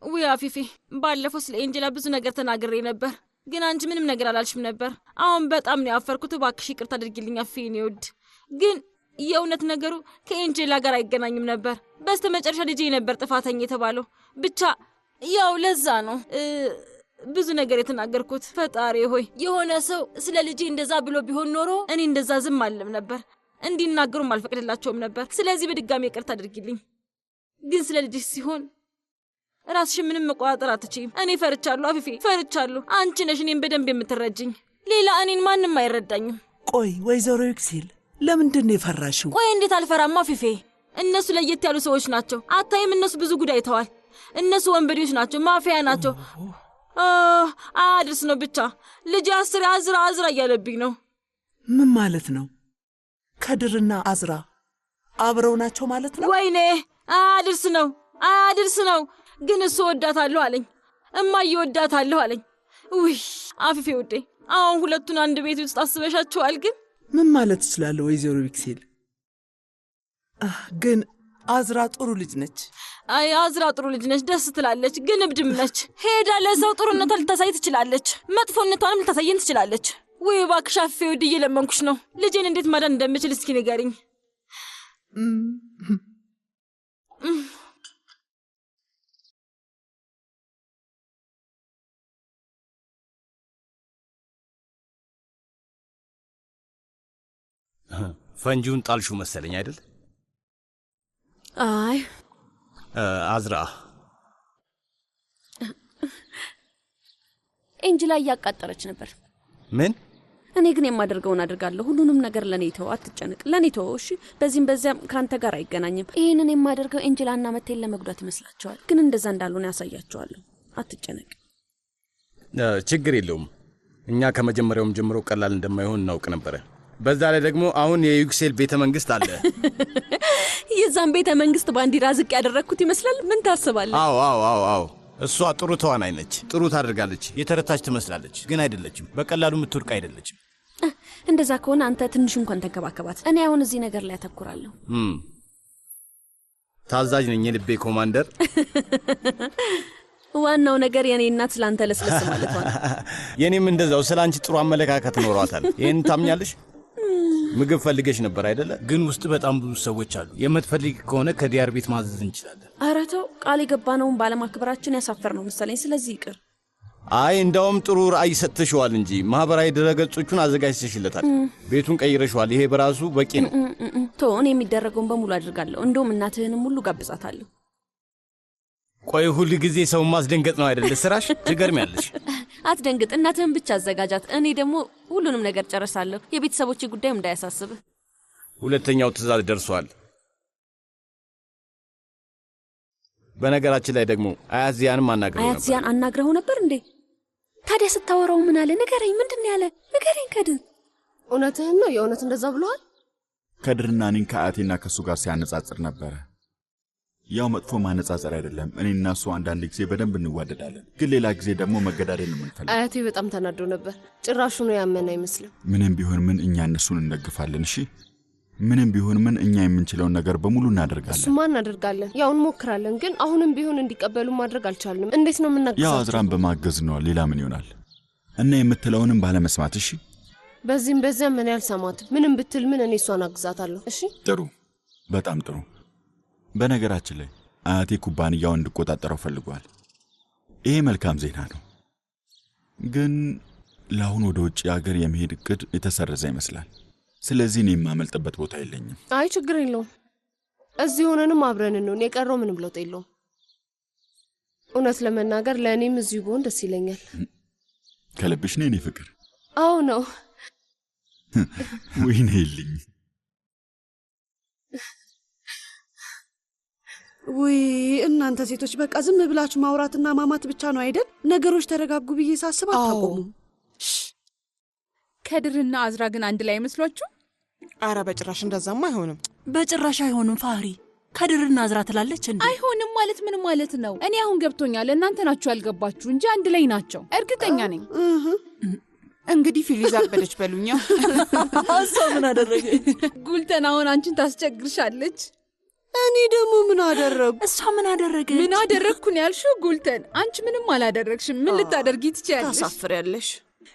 ወይ አፊፊ ባለፈው ስለ ኤንጀላ ብዙ ነገር ተናግሬ ነበር ግን አንቺ ምንም ነገር አላልሽም ነበር አሁን በጣም ነው ያፈርኩት ባክሽ ይቅርታ አድርጊልኝ አፊኔ ውድ ግን የእውነት ነገሩ ከኤንጀላ ጋር አይገናኝም ነበር በስተመጨረሻ ልጄ ነበር ጥፋተኛ የተባለው ብቻ ያው ለዛ ነው ብዙ ነገር የተናገርኩት ፈጣሪ ሆይ የሆነ ሰው ስለ ልጄ እንደዛ ብሎ ቢሆን ኖሮ እኔ እንደዛ ዝም አልልም ነበር እንዲናገሩም አልፈቅድላቸውም ነበር ስለዚህ በድጋሚ ይቅርታ አድርጊልኝ ግን ስለ ልጄ ሲሆን ራስሽ ምንም መቋጠር አትችይም እኔ ፈርቻለሁ አፊፊ ፈርቻለሁ አንቺ ነሽ እኔን በደንብ የምትረጅኝ ሌላ እኔን ማንንም አይረዳኝም ቆይ ወይዘሮ ይክሲል ለምንድን ነው የፈራሽው ቆይ እንዴት አልፈራም አፊፊ እነሱ ለየት ያሉ ሰዎች ናቸው አታይም እነሱ ብዙ ጉዳይ ተዋል እነሱ ወንበዴዎች ናቸው ማፊያ ናቸው አድርስ ነው ብቻ ልጅ አዝራ እያለብኝ ነው ምን ማለት ነው ከድርና አዝራ አብረው ናቸው ማለት ነው ወይኔ አድርስ ነው ግን እሱ ወዳታለሁ አለኝ እማዬ ወዳታለሁ አለኝ ውይ አፊፌ ውዴ አሁን ሁለቱን አንድ ቤት ውስጥ አስበሻቸዋል ግን ምን ማለት ይችላል ወይዘሮ ይክሲል ግን አዝራ ጥሩ ልጅ ነች አይ አዝራ ጥሩ ልጅ ነች ደስ ትላለች ግን እብድም ነች ሄዳ ለሰው ጥሩነቷን ልታሳይ ትችላለች መጥፎነቷንም ልታሳየን ትችላለች ወይ እባክሽ አፊፌ ውዴ እየለመንኩሽ ነው ልጄን እንዴት ማዳን እንደምችል እስኪ ንገሪኝ ፈንጂውን ጣልሹ መሰለኝ አይደል አይ አዝራ ኤንጀላ እያቃጠረች ነበር ምን እኔ ግን የማደርገውን አድርጋለሁ ሁሉንም ነገር ለኔ ተው አትጨነቅ ለኔ ተው እሺ በዚህም በዚያም ካንተ ጋር አይገናኝም ይሄንን የማደርገው ኤንጀላና መቴን ለመጉዳት ይመስላቸዋል ግን እንደዛ እንዳልሆነ ያሳያቸዋለሁ አትጨነቅ ችግር የለውም እኛ ከመጀመሪያውም ጀምሮ ቀላል እንደማይሆን እናውቅ ነበር በዛ ላይ ደግሞ አሁን የዩክሴል ቤተ መንግስት አለ የዛን ቤተ መንግስት ባንዲራ ዝቅ ያደረኩት ይመስላል ምን ታስባለህ አዎ እሷ ጥሩ ተዋናይ ነች ጥሩ ታደርጋለች የተረታች ትመስላለች ግን አይደለችም በቀላሉ የምትወድቅ አይደለችም እንደዛ ከሆነ አንተ ትንሽ እንኳን ተንከባከባት እኔ አሁን እዚህ ነገር ላይ አተኩራለሁ ታዛዥ ነኝ የልቤ ኮማንደር ዋናው ነገር የኔ እናት ስላንተ ለስለስ ማለት ነው የኔም እንደዛው ስላንቺ ጥሩ አመለካከት ኖሯታል ይሄን ታምኛለሽ ምግብ ፈልገሽ ነበር አይደለ ግን ውስጥ በጣም ብዙ ሰዎች አሉ የምትፈልጊ ከሆነ ከዲያር ቤት ማዘዝ እንችላለን አረተው ቃል የገባነውን ባለማክበራችን ያሳፈር ነው መሰለኝ ስለዚህ ይቅር አይ እንደውም ጥሩ ራእይ ሰጥተሽዋል እንጂ ማህበራዊ ድረገጾቹን አዘጋጅተሽለታል ቤቱን ቀይረሽዋል ይሄ በራሱ በቂ ነው እኔ የሚደረገውን በሙሉ አድርጋለሁ እንደውም እናትህንም ሁሉ ጋብዛታለሁ ቆይ ሁሉ ጊዜ ሰው ማስደንገጥ ነው አይደል ስራሽ ትገርሚያለሽ አትደንግጥ እናትህን ብቻ አዘጋጃት እኔ ደግሞ ሁሉንም ነገር ጨርሳለሁ የቤተሰቦቼ ጉዳይም እንዳያሳስብህ ሁለተኛው ትዕዛዝ ደርሷል በነገራችን ላይ ደግሞ አያዚያንም አናግረው ነበር እንዴ ታዲያ ስታወራው ምን አለ ንገረኝ ምንድነው ያለ ንገረኝ ከድር እውነትህን ነው የእውነት እንደዛ ብለዋል ከድርና እኔን ከአያቴና ከሱ ጋር ሲያነጻጽር ነበር ያው መጥፎ ማነጻጸር አይደለም እኔና እሱ አንዳንድ ጊዜ በደንብ እንዋደዳለን ግን ሌላ ጊዜ ደግሞ መገዳደል ነው የምንፈልገው አያቴ በጣም ተናዶ ነበር ጭራሹ ነው ያመነ አይመስልም ምንም ቢሆን ምን እኛ እነሱን እንደግፋለን እሺ ምንም ቢሆን ምን እኛ የምንችለውን ነገር በሙሉ እናደርጋለን እሱማ እናደርጋለን ያው እንሞክራለን ግን አሁንም ቢሆን እንዲቀበሉ ማድረግ አልቻልንም እንዴት ነው የምናግዛቸው ያው አዝራን በማገዝ ነው ሌላ ምን ይሆናል እና የምትለውንም ባለመስማት እሺ በዚህም በዚያም ምን ያልሰማት ምንም ብትል ምን እኔ እሷን አግዛታለሁ እሺ ጥሩ በጣም ጥሩ በነገራችን ላይ አያቴ ኩባንያውን እንድቆጣጠረው ፈልጓል ይሄ መልካም ዜና ነው ግን ለአሁን ወደ ውጭ ሀገር የመሄድ እቅድ የተሰረዘ ይመስላል ስለዚህ እኔ የማመልጥበት ቦታ የለኝም አይ ችግር የለውም እዚህ ሆነንም አብረን ነው የቀረው ምንም ለውጥ የለውም እውነት ለመናገር ለእኔም እዚሁ ብሆን ደስ ይለኛል ከልብሽ ነው የኔ ፍቅር አዎ ነው ወይኔ ይልኝ ወይ እናንተ ሴቶች በቃ ዝም ብላችሁ ማውራትና ማማት ብቻ ነው አይደል ነገሮች ተረጋጉ ብዬ ሳስብ አታቆሙም ከድርና አዝራ ግን አንድ ላይ መስሏችሁ አረ በጭራሽ እንደዛማ አይሆንም በጭራሽ አይሆንም ፋሪ ከድርና አዝራ ትላለች እንዴ አይሆንም ማለት ምን ማለት ነው እኔ አሁን ገብቶኛል እናንተ ናችሁ ያልገባችሁ እንጂ አንድ ላይ ናቸው እርግጠኛ ነኝ እንግዲህ ፊሊዛ አበደች በሉኛ አሳ ምን አደረገች ጉልተን አሁን አንቺን ታስቸግርሻለች እኔ ደግሞ ምን አደረግኩ? እሷ ምን አደረገች? ምን አደረግኩ ነው ያልሽው ጉልተን? አንቺ ምንም አላደረግሽም። ምን ልታደርጊ ትችያለሽ? ታሳፍሪያለሽ።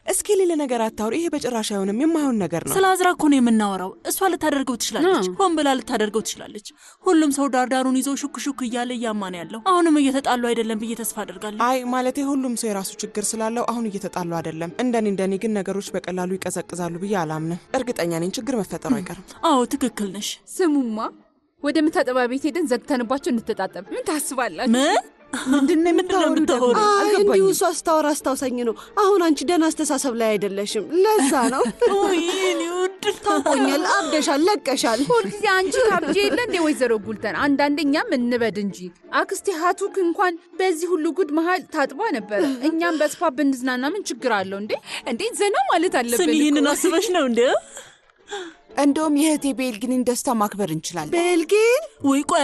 እስኪ ሌላ ነገር አታውሪ። ይሄ በጭራሽ አይሆንም፣ የማይሆን ነገር ነው። ስለ አዝራ እኮ ነው የምናወራው። እሷ ልታደርገው ትችላለች፣ ሆን ብላ ልታደርገው ትችላለች። ሁሉም ሰው ዳርዳሩን ይዞ ሹክ ሹክ እያለ እያማን ያለው አሁንም እየተጣሉ አይደለም ብዬ ተስፋ አደርጋለሁ። አይ ማለቴ ሁሉም ሰው የራሱ ችግር ስላለው አሁን እየተጣሉ አይደለም። እንደኔ ግን ነገሮች በቀላሉ ይቀዘቅዛሉ ብዬ አላምንም። እርግጠኛ ነኝ ችግር መፈጠሩ አይቀርም። አዎ ትክክል ነሽ። ስሙማ፣ ወደ መታጠቢያ ቤት ሄደን ዘግተንባቸው እንተጣጠብ። ምን ታስባላችሁ? ምን ምንድነው የምታወሩ? እንዲሁ እሷ ስታወራ አስታውሰኝ ነው። አሁን አንቺ ደህና አስተሳሰብ ላይ አይደለሽም። ለዛ ነው። ይህን ውድ ታውቆኛል። አብደሻል፣ ለቀሻል። ሁልጊዜ አንቺ ካብጄ የለ እንዴ ወይዘሮ ጉልተን? አንዳንደኛም እንበድ እንጂ አክስቴ ሀቱክ እንኳን በዚህ ሁሉ ጉድ መሀል ታጥባ ነበረ። እኛም በስፓ ብንዝናና ምን ችግር አለው እንዴ? እንዴት ዘና ማለት አለብን። ስሚ፣ ይህንን አስበሽ ነው እንዴ? እንደውም የእህቴ ቤልጊንን ደስታ ማክበር እንችላለን። ቤልጊን? ወይ ቆይ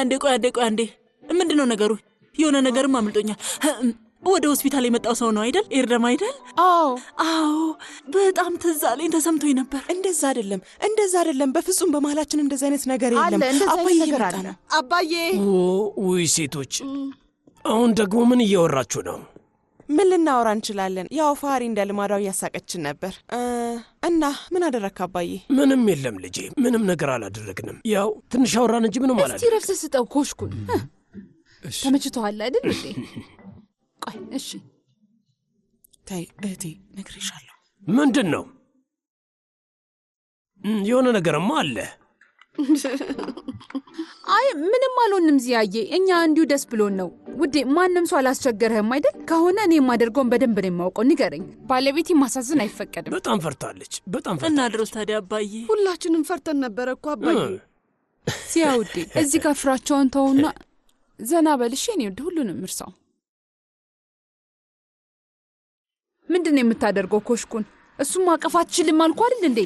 አንዴ። ምንድን ነው ነገሩ? የሆነ ነገርም አምልጦኛል። ወደ ሆስፒታል የመጣው ሰው ነው አይደል? ኤርደም አይደል? አዎ፣ በጣም ትዝ አለኝ፣ ተሰምቶኝ ነበር። እንደዛ አይደለም፣ በፍጹም በመሀላችን እንደዛ አይነት ነገር የለም። አባዬ ነገር አለ። አባዬ። ውይ ሴቶች፣ አሁን ደግሞ ምን እያወራችሁ ነው? ምን ልናወራ እንችላለን? ያው ፋሪ እንደ ልማዳው እያሳቀችን ነበር። እና ምን አደረግክ አባዬ? ምንም የለም ልጄ፣ ምንም ነገር አላደረግንም። ያው ትንሽ አወራን እንጂ ምንም አላደረግንም። እስቲ ረፍት ስጠው ኮሽኩን። ተመችቶሃል አይደል እንዴ? ቆይ እሺ፣ ተይ እህቴ፣ ነግሬሻለሁ። ምንድን ነው? የሆነ ነገርማ አለ። አይ ምንም አልሆንም ዚያዬ፣ እኛ እንዲሁ ደስ ብሎን ነው ውዴ። ማንም ሰው አላስቸገረህም አይደል? ከሆነ እኔ የማደርገውን በደንብ ነው የማውቀው። ንገረኝ። ባለቤቴ ማሳዘን አይፈቀድም። በጣም ፈርታለች። እና ድሮስ ታዲያ አባዬ? ሁላችንም ፈርተን ነበረ እኮ አባዬ። ዚያ ውዴ፣ እዚህ ጋር ፍራቸውን ተውና ዘና በልሽ የኔ ውድ። ሁሉንም እርሳው። ምንድን ነው የምታደርገው ኮሽኩን? እሱም ማቀፍ አትችልም አልኩ አይደል እንዴ?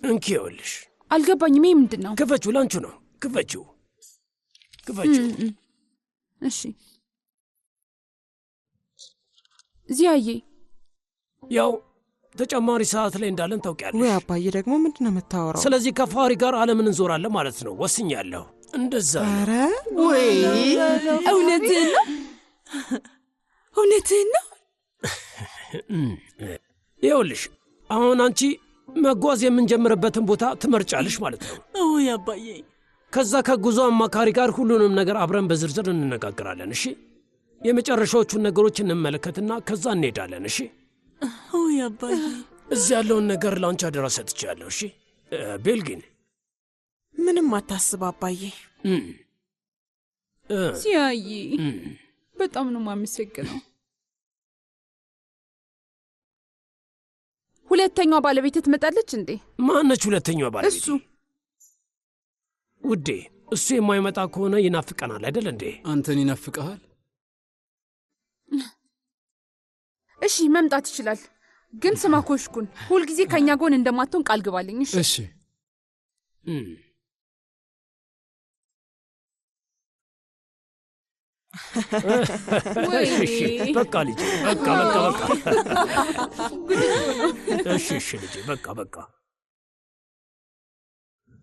እንኪ ይኸውልሽ። አልገባኝም። ይሄ ምንድን ነው? ክፈችው፣ ላንቹ ነው። ክፈችው። እሺ ዚያዬ፣ ያው ተጨማሪ ሰዓት ላይ እንዳለን ታውቂያለሽ። ወይ አባዬ ደግሞ ምንድን ነው የምታወራው? ስለዚህ ከፋሪ ጋር ዓለምን እንዞራለን ማለት ነው። ወስኛለሁ። እንደዛ። ኧረ ወይ እውነትህን ነው? እውነትህን ነው? ይኸውልሽ አሁን አንቺ መጓዝ የምንጀምርበትን ቦታ ትመርጫለሽ ማለት ነው። ወይ አባዬ። ከዛ ከጉዞ አማካሪ ጋር ሁሉንም ነገር አብረን በዝርዝር እንነጋገራለን። እሺ፣ የመጨረሻዎቹን ነገሮች እንመለከትና ከዛ እንሄዳለን። እሺ። ወይ አባዬ። እዚህ ያለውን ነገር ላንቺ አደራ ሰጥቻለሁ። እሺ ቤልጊን። ምንም አታስብ አባዬ። ዚያዬ በጣም ነው የማመሰግነው። ሁለተኛዋ ባለቤት ትመጣለች እንዴ? ማነች ሁለተኛዋ ባለቤት? እሱ ውዴ፣ እሱ የማይመጣ ከሆነ ይናፍቀናል አይደል እንዴ? አንተን ይናፍቀሃል? እሺ መምጣት ይችላል። ግን ስማ ኮሽኩን፣ ሁልጊዜ ከኛ ጎን እንደማትሆን ቃል ግባልኝ። እሺ። በቃ ልጄ፣ በቃ እሺ ልጄ፣ በቃ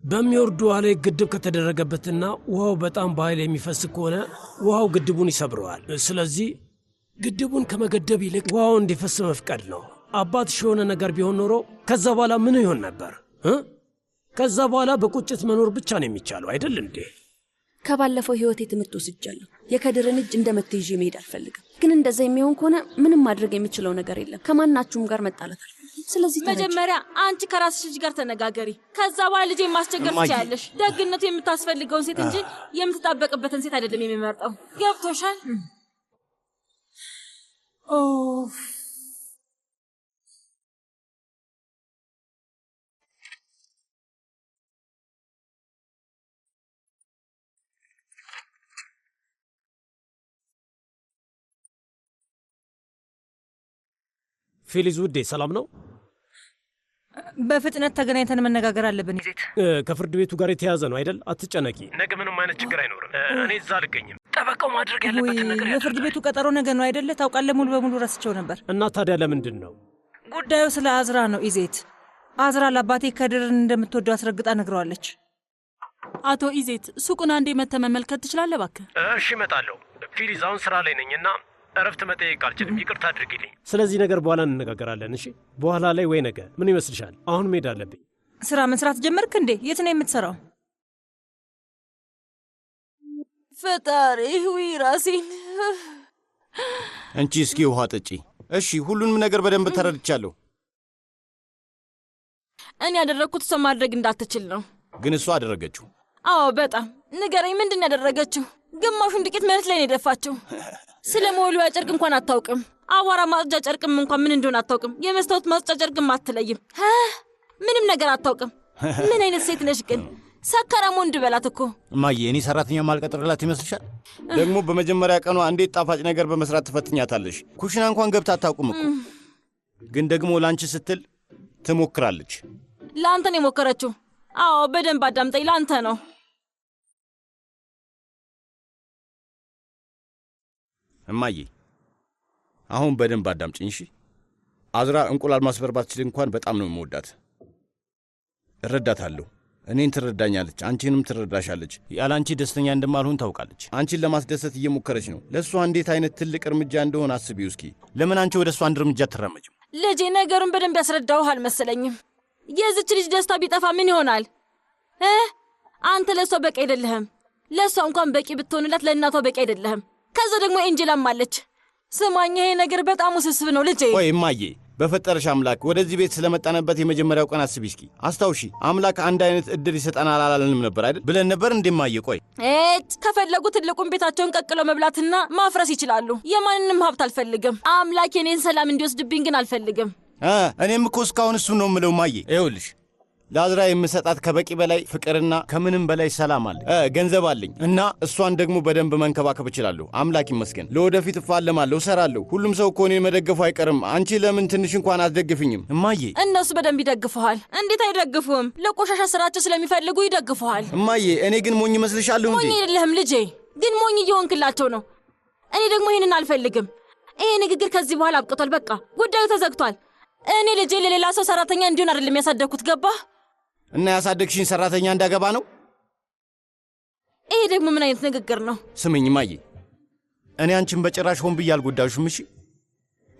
በሚወርዱ ውሃ ላይ ግድብ ከተደረገበትና ውሃው በጣም በኃይል የሚፈስ ከሆነ ውሃው ግድቡን ይሰብረዋል። ስለዚህ ግድቡን ከመገደብ ይልቅ ውሃው እንዲፈስ መፍቀድ ነው። አባትሽ የሆነ ነገር ቢሆን ኖሮ ከዛ በኋላ ምን ይሆን ነበር? ከዛ በኋላ በቁጭት መኖር ብቻ ነው የሚቻለው አይደል እንዴ? ከባለፈው ህይወቴ ትምህርት ወስጃለሁ። የከድርን እጅ እንደመትይዤ መሄድ አልፈልግም። ግን እንደዛ የሚሆን ከሆነ ምንም ማድረግ የምችለው ነገር የለም። ከማናችሁም ጋር መጣላት አልፈልግም። ስለዚህ መጀመሪያ አንቺ ከራስሽ ልጅ ጋር ተነጋገሪ። ከዛ በኋላ ልጄ ማስቸገር ትችያለሽ። ደግነቱ የምታስፈልገውን ሴት እንጂ የምትጣበቅበትን ሴት አይደለም የሚመርጠው። ገብቶሻል? ፌሊዝ ውዴ፣ ሰላም ነው? በፍጥነት ተገናኝተን መነጋገር አለብን። ይዜት ከፍርድ ቤቱ ጋር የተያዘ ነው አይደል? አትጨነቂ፣ ነገ ምንም አይነት ችግር አይኖርም። እኔ እዛ አልገኝም። ጠበቃው ማድረግ ያለበትን ነገር ያደርጋል። የፍርድ ቤቱ ቀጠሮ ነገ ነው አይደለ? ታውቃለህ፣ ሙሉ በሙሉ ረስቸው ነበር። እና ታዲያ ለምንድን ነው? ጉዳዩ ስለ አዝራ ነው። ይዜት አዝራ ለአባቴ ከድርን እንደምትወደው አስረግጣ ነግረዋለች። አቶ ኢዜት ሱቁን አንዴ መተህ መመልከት ትችላለህ እባክህ? እሺ እመጣለሁ። ፊሊዝ አሁን ስራ ላይ ነኝና እረፍት መጠየቅ አልችልም። ይቅርታ አድርጊልኝ። ስለዚህ ነገር በኋላ እንነጋገራለን። እሺ በኋላ ላይ ወይ ነገ። ምን ይመስልሻል? አሁን መሄድ አለብኝ። ስራ መስራት ጀመርክ እንዴ? የት ነው የምትሰራው? ፈጣሪ ሆይ ራሴን። አንቺ እስኪ ውሃ ጠጪ። እሺ ሁሉንም ነገር በደንብ ተረድቻለሁ። እኔ ያደረኩት ሰው ማድረግ እንዳትችል ነው። ግን እሷ አደረገችው። አዎ በጣም ንገረኝ፣ ምንድን ያደረገችው? ግማሹን ዱቄት መሬት ላይ ነው የደፋችው። ስለ መወልወያ ጨርቅ እንኳን አታውቅም። አቧራ ማጽጃ ጨርቅም እንኳን ምን እንደሆነ አታውቅም። የመስታወት ማጽጃ ጨርቅም አትለይም። ምንም ነገር አታውቅም። ምን አይነት ሴት ነሽ ግን? ሰከራም ወንድ በላት እኮ። እማዬ እኔ ሰራተኛ ማልቀጥርላት ይመስልሻል? ደግሞ በመጀመሪያ ቀኗ እንዴት ጣፋጭ ነገር በመስራት ትፈትኛታለሽ? ኩሽና እንኳን ገብታ አታውቁም እኮ። ግን ደግሞ ላንቺ ስትል ትሞክራለች። ለአንተ ነው የሞከረችው። አዎ በደንብ አዳምጠኝ፣ ለአንተ ነው። እማዬ አሁን በደንብ አዳምጪኝ እሺ። አዝራ እንቁላል ማስበር ባትችል እንኳን በጣም ነው የምወዳት። እረዳታለሁ። እኔን ትረዳኛለች፣ አንቺንም ትረዳሻለች። ያላንቺ ደስተኛ እንደማልሆን ታውቃለች። አንቺን ለማስደሰት እየሞከረች ነው። ለእሷ እንዴት አይነት ትልቅ እርምጃ እንደሆነ አስቢው እስኪ። ለምን አንቺ ወደ እሷ አንድ እርምጃ ትራመጅም? ልጄ ነገሩን በደንብ ያስረዳውህ አልመሰለኝም። የዚች ልጅ ደስታ ቢጠፋ ምን ይሆናል? አንተ ለእሷ በቂ አይደለህም። ለእሷ እንኳን በቂ ብትሆንላት ለእናቷ በቂ አይደለህም። ከዛ ደግሞ ኤንጅላም አለች። ስማኝ፣ ይሄ ነገር በጣም ውስብስብ ነው ልጄ። ቆይ እማዬ በፈጠረሽ አምላክ ወደዚህ ቤት ስለመጣንበት የመጀመሪያው ቀን አስቢ እስኪ። አስታውሺ፣ አምላክ አንድ አይነት እድል ይሰጠናል አላለንም ነበር አይደል? ብለን ነበር እንደማየ። ቆይ ከፈለጉ ትልቁን ቤታቸውን ቀቅለው መብላትና ማፍረስ ይችላሉ። የማንንም ሀብት አልፈልግም። አምላክ የኔን ሰላም እንዲወስድብኝ ግን አልፈልግም። እኔም እኮ እስካሁን እሱን ነው የምለው እማዬ። ይኸውልሽ ለአዝራ የምሰጣት ከበቂ በላይ ፍቅርና ከምንም በላይ ሰላም አለኝ፣ ገንዘብ አለኝ እና እሷን ደግሞ በደንብ መንከባከብ እችላለሁ። አምላክ ይመስገን። ለወደፊት እፋለማለሁ፣ እሰራለሁ። ሁሉም ሰው እኮ እኔን መደገፉ አይቀርም። አንቺ ለምን ትንሽ እንኳን አትደግፍኝም እማዬ? እነሱ በደንብ ይደግፉሃል። እንዴት አይደግፉም? ለቆሻሻ ስራቸው ስለሚፈልጉ ይደግፉሃል። እማዬ እኔ ግን ሞኝ መስልሻለሁ እንዴ? ሞኝ አይደለህም ልጄ፣ ግን ሞኝ እየሆንክላቸው ነው። እኔ ደግሞ ይህንን አልፈልግም። ይሄ ንግግር ከዚህ በኋላ አብቅቷል። በቃ ጉዳዩ ተዘግቷል። እኔ ልጄ ለሌላ ሰው ሰራተኛ እንዲሆን አይደለም ያሳደግኩት፣ ገባህ? እና ያሳደግሽኝ ሰራተኛ እንዳገባ ነው? ይሄ ደግሞ ምን አይነት ንግግር ነው? ስምኝ እማዬ፣ እኔ አንቺን በጭራሽ ሆን ብዬ አልጎዳሽም። እሺ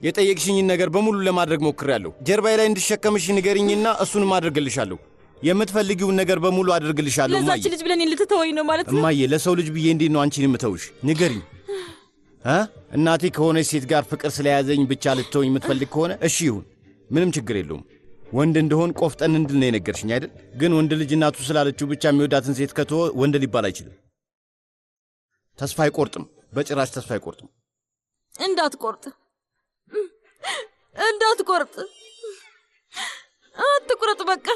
የጠየቅሽኝን ነገር በሙሉ ለማድረግ ሞክሬያለሁ። ጀርባዬ ላይ እንድሸከምሽ ንገሪኝና እሱንም አድርግልሻለሁ። የምትፈልጊውን ነገር በሙሉ አድርግልሻለሁ። እማዬ ለዛች ልጅ ብለን ልትተወኝ ነው ማለት ነው? እማዬ ለሰው ልጅ ብዬ እንዴት ነው አንቺን የምተውሽ? ንገሪኝ። እናቴ ከሆነች ሴት ጋር ፍቅር ስለያዘኝ ብቻ ልትተወኝ የምትፈልግ ከሆነ እሺ ይሁን፣ ምንም ችግር የለውም። ወንድ እንደሆን ቆፍጠን እንድል ነው የነገርሽኝ አይደል? ግን ወንድ ልጅ እናቱ ስላለችው ብቻ የሚወዳትን ሴት ከተወ ወንድ ሊባል አይችልም። ተስፋ አይቆርጥም፣ በጭራሽ ተስፋ አይቆርጥም። እንዳትቆርጥ፣ እንዳትቆርጥ፣ አትቁረጥ በቃ።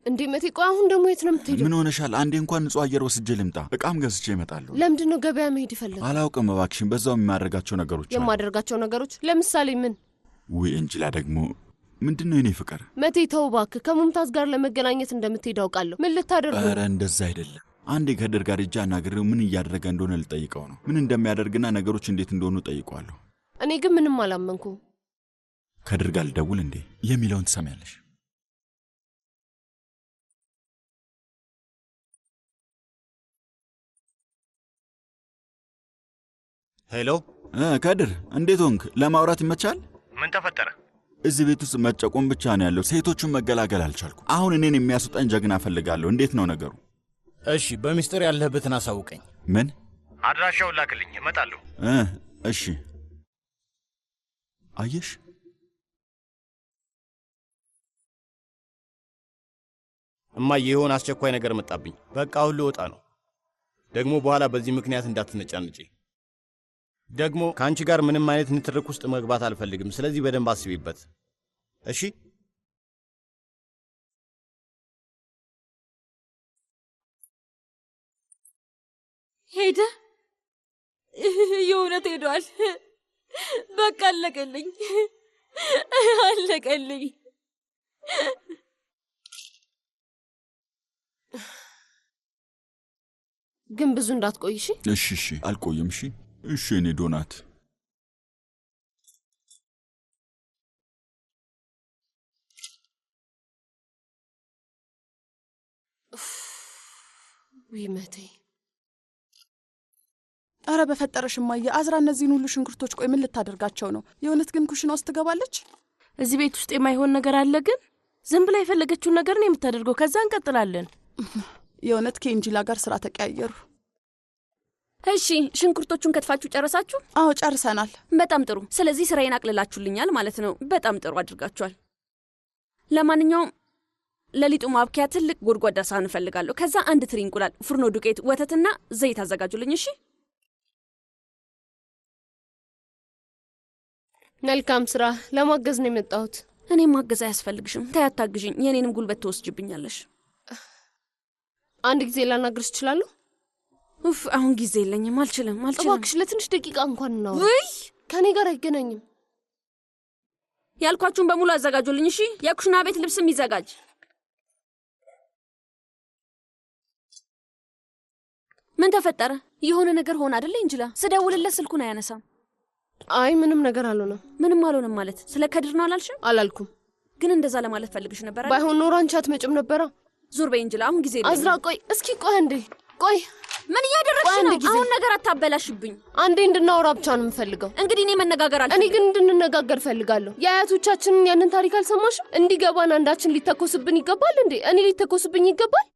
እንዴ መቴ፣ ቆይ አሁን ደግሞ የት ነው የምትሄደው? ምን ሆነሻል? አንዴ እንኳን ንጹህ አየር ወስጄ ልምጣ። እቃም ገዝቼ እመጣለሁ። ለምንድን ነው ገበያ መሄድ ይፈልጋል? አላውቅም እባክሽን። በዛው የማደርጋቸው ነገሮች አሉ። የማደርጋቸው ነገሮች ለምሳሌ ምን? ውይ እንጅላ ደግሞ ምንድን ነው የኔ ፍቅር? መቴ ተው እባክህ። ከሙምታዝ ጋር ለመገናኘት እንደምትሄድ አውቃለሁ። ምን ልታደርግ ነው? ኧረ እንደዛ አይደለም። አንዴ ከድር ጋር ሂጄ አናግሬው ምን እያደረገ እንደሆነ ልጠይቀው ነው። ምን እንደሚያደርግና ነገሮች እንዴት እንደሆኑ ጠይቀዋለሁ። እኔ ግን ምንም አላመንኩ። ከድር ጋር ልደውል እንዴ የሚለውን ትሰሚያለሽ? ሄሎ ከድር፣ እንዴት ሆንክ? ለማውራት ይመቻል? ምን ተፈጠረ? እዚህ ቤት ውስጥ መጨቆም ብቻ ነው ያለው። ሴቶቹን መገላገል አልቻልኩ። አሁን እኔን የሚያስወጣኝ ጀግና እፈልጋለሁ። እንዴት ነው ነገሩ? እሺ በሚስጥር ያለህበትን አሳውቀኝ። ምን? አድራሻውን ላክልኝ፣ እመጣለሁ። እሺ። አየሽ፣ እማዬ የሆነ አስቸኳይ ነገር መጣብኝ። በቃ አሁን ልወጣ ነው። ደግሞ በኋላ በዚህ ምክንያት እንዳትነጫንጪ። ደግሞ ከአንቺ ጋር ምንም አይነት ንትርክ ውስጥ መግባት አልፈልግም። ስለዚህ በደንብ አስቢበት እሺ? ሄደ። የእውነት ሄዷል። በቃ አለቀልኝ፣ አለቀልኝ። ግን ብዙ እንዳትቆይ እሺ? እሺ፣ አልቆይም። እሺ እኔ ዶናት ዊመቴ አረ በፈጠረሽ እማዬ፣ አዝራ እነዚህን ሁሉ ሽንኩርቶች ቆይ ምን ልታደርጋቸው ነው? የእውነት ግን ኩሽና ውስጥ ትገባለች? እዚህ ቤት ውስጥ የማይሆን ነገር አለ? ግን ዝም ብላ የፈለገችውን ነገር ነው የምታደርገው። ከዛ እንቀጥላለን። የእውነት ከኤንጂላ ጋር ስራ ተቀያየሩ። እሺ ሽንኩርቶቹን ከትፋችሁ ጨረሳችሁ? አዎ ጨርሰናል። በጣም ጥሩ። ስለዚህ ስራዬን አቅልላችሁልኛል ማለት ነው። በጣም ጥሩ አድርጋችኋል። ለማንኛውም ለሊጡ ማብኪያ ትልቅ ጎድጓዳ ሳህን እፈልጋለሁ። ከዛ አንድ ትሪ እንቁላል፣ ፍርኖ ዱቄት፣ ወተትና ዘይት አዘጋጁልኝ። እሺ መልካም ስራ። ለማገዝ ነው የመጣሁት። እኔም ማገዝ አያስፈልግሽም። ታያታግዥኝ፣ የኔንም ጉልበት ትወስጅብኛለሽ። አንድ ጊዜ ላናግርሽ እችላለሁ? ኡፍ አሁን ጊዜ የለኝም። አልችልም። እባክሽ ለትንሽ ደቂቃ እንኳን ነው። ውይ ከኔ ጋር አይገናኝም። ያልኳችሁን በሙሉ አዘጋጁልኝ። እሺ የኩሽና ቤት ልብስም ይዘጋጅ። ምን ተፈጠረ? የሆነ ነገር ሆነ አይደል? እንጅላ ስደውልለት ስልኩን አያነሳም። አይ ምንም ነገር አልሆነም። ምንም አልሆነም ማለት ስለ ከድር ነው አላልሽም? አላልኩም። ግን እንደዛ ለማለት ፈልግሽ ነበር አይደል? ባይሆን ኖሮ አንቺ አትመጭም ነበራ። ዙር በይ እንጅላ፣ አሁን ጊዜ የለኝም። አዝራ ቆይ እስኪ ቆይ እንዴ ቆይ ምን እያደረግሽ ነው? አሁን ነገር አታበላሽብኝ። አንዴ እንድናወራ ብቻ ነው የምፈልገው። እንግዲህ እኔ መነጋገር አልፈልግም። እኔ ግን እንድንነጋገር ፈልጋለሁ። የአያቶቻችንን ያንን ታሪክ አልሰማሽም? እንዲገባን አንዳችን ሊተኮስብን ይገባል እንዴ? እኔ ሊተኮስብኝ ይገባል?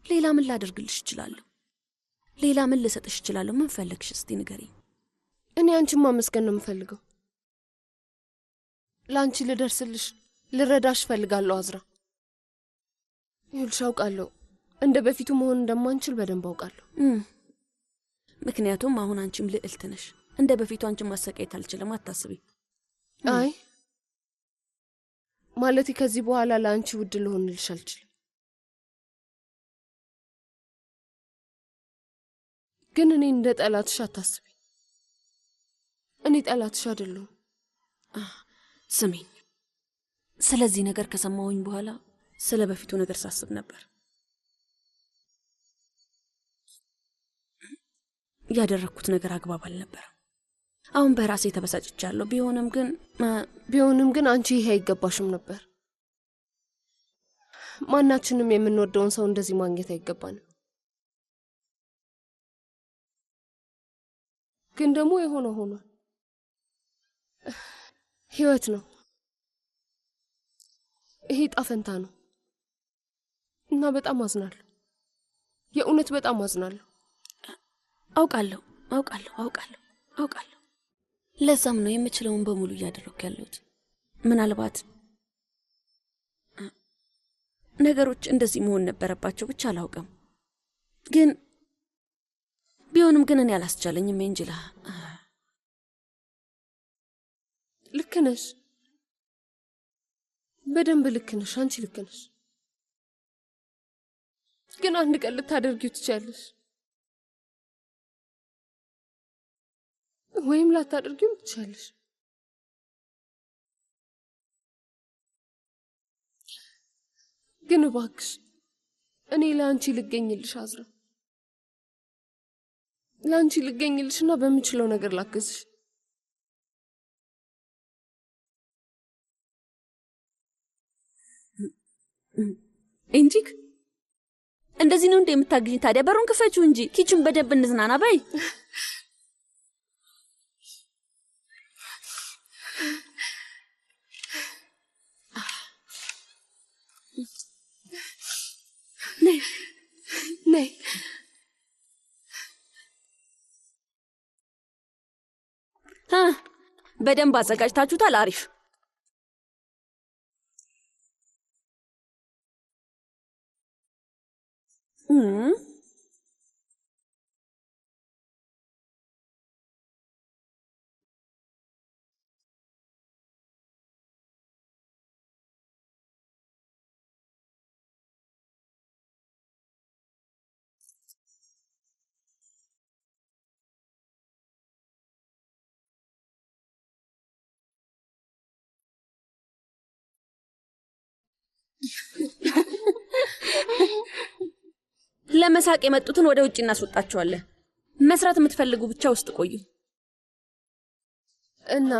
ሌላ ምን ላደርግልሽ እችላለሁ? ሌላ ምን ልሰጥሽ እችላለሁ? ምን ፈለግሽ እስቲ ንገሪኝ። እኔ አንቺን ማመስገን ነው የምፈልገው። ለአንቺ ልደርስልሽ፣ ልረዳሽ ፈልጋለሁ አዝራ። ይኸውልሽ አውቃለሁ እንደ በፊቱ መሆን እንደማንችል በደንብ አውቃለሁ። ምክንያቱም አሁን አንቺም ልዕልት ነሽ። እንደ በፊቱ አንቺን ማሰቃየት አልችልም፣ አታስቢ። አይ ማለቴ ከዚህ በኋላ ለአንቺ ውድ ልሆንልሽ አልችልም። ግን እኔ እንደ ጠላትሽ አታስቢ። እኔ ጠላትሽ አይደለሁም። ስሚኝ፣ ስለዚህ ነገር ከሰማሁኝ በኋላ ስለ በፊቱ ነገር ሳስብ ነበር። ያደረግኩት ነገር አግባብ አልነበረም። አሁን በራሴ ተበሳጭቻለሁ። ቢሆንም ግን አንቺ ይሄ አይገባሽም ነበር። ማናችንም የምንወደውን ሰው እንደዚህ ማግኘት አይገባንም። ግን ደግሞ የሆነ ሆኗል። ህይወት ነው። ይሄ ጣፈንታ ነው እና በጣም አዝናለሁ። የእውነት በጣም አዝናለሁ። አውቃለሁ። ለዛም ነው የምችለውን በሙሉ እያደረኩ ያለሁት። ምናልባት ነገሮች እንደዚህ መሆን ነበረባቸው፣ ብቻ አላውቅም። ቢሆንም ግን እኔ አላስቻለኝም። ኤንጅላ ልክ ነሽ፣ በደንብ ልክ ነሽ። አንቺ ልክ ነሽ። ግን አንድ ቀን ልታደርጊው ትችያለሽ ወይም ላታደርጊው ትችያለሽ። ግን እባክሽ እኔ ለአንቺ ልገኝልሽ አዝራ፣ ለአንቺ ልገኝልሽና በምችለው ነገር ላግዝሽ። እንጂክ እንደዚህ ነው እንደ የምታግኝ? ታዲያ በሩን ክፈችው እንጂ ኪችን በደንብ እንዝናና በይ። ነይ በደንብ አዘጋጅታችሁታል? አሪፍ። ለመሳቅ የመጡትን ወደ ውጭ እናስወጣቸዋለን። መስራት የምትፈልጉ ብቻ ውስጥ ቆዩ። እና